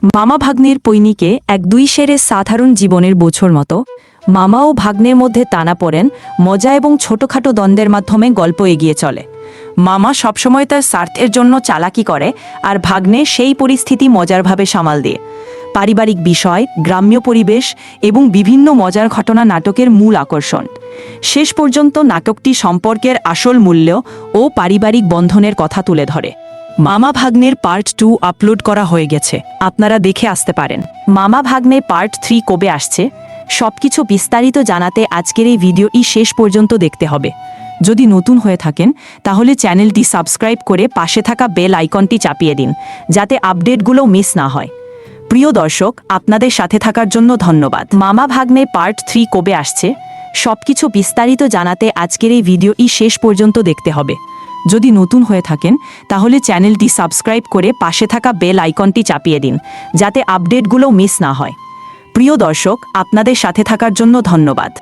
মামা ভাগ্নের পৈনিকে এক দুই সেরের সাধারণ জীবনের বোঝোর মতো মামা ও ভাগ্নের মধ্যে টানা পড়েন মজা এবং ছোটখাটো দ্বন্দ্বের মাধ্যমে গল্প এগিয়ে চলে। মামা সবসময় তার স্বার্থের জন্য চালাকি করে, আর ভাগ্নে সেই পরিস্থিতি মজারভাবে সামাল দিয়ে। পারিবারিক বিষয়, গ্রাম্য পরিবেশ এবং বিভিন্ন মজার ঘটনা নাটকের মূল আকর্ষণ। শেষ পর্যন্ত নাটকটি সম্পর্কের আসল মূল্য ও পারিবারিক বন্ধনের কথা তুলে ধরে। মামা ভাগ্নের পার্ট 2 আপলোড করা হয়ে গেছে, আপনারা দেখে আসতে পারেন। মামা ভাগ্নে পার্ট 3 কবে আসছে সবকিছু বিস্তারিত জানাতে আজকের এই ভিডিওটি শেষ পর্যন্ত দেখতে হবে। যদি নতুন হয়ে থাকেন তাহলে চ্যানেলটি সাবস্ক্রাইব করে পাশে থাকা বেল আইকনটি চাপিয়ে দিন, যাতে আপডেটগুলো মিস না হয়। প্রিয় দর্শক, আপনাদের সাথে থাকার জন্য ধন্যবাদ। মামা ভাগ্নে পার্ট 3 কবে আসছে সবকিছু বিস্তারিত জানাতে আজকের এই ভিডিওটি শেষ পর্যন্ত দেখতে হবে। যদি নতুন হয়ে থাকেন তাহলে চ্যানেলটি সাবস্ক্রাইব করে পাশে থাকা বেল আইকনটি চাপিয়ে দিন, যাতে আপডেটগুলো মিস না হয়। প্রিয় দর্শক, আপনাদের সাথে থাকার জন্য ধন্যবাদ।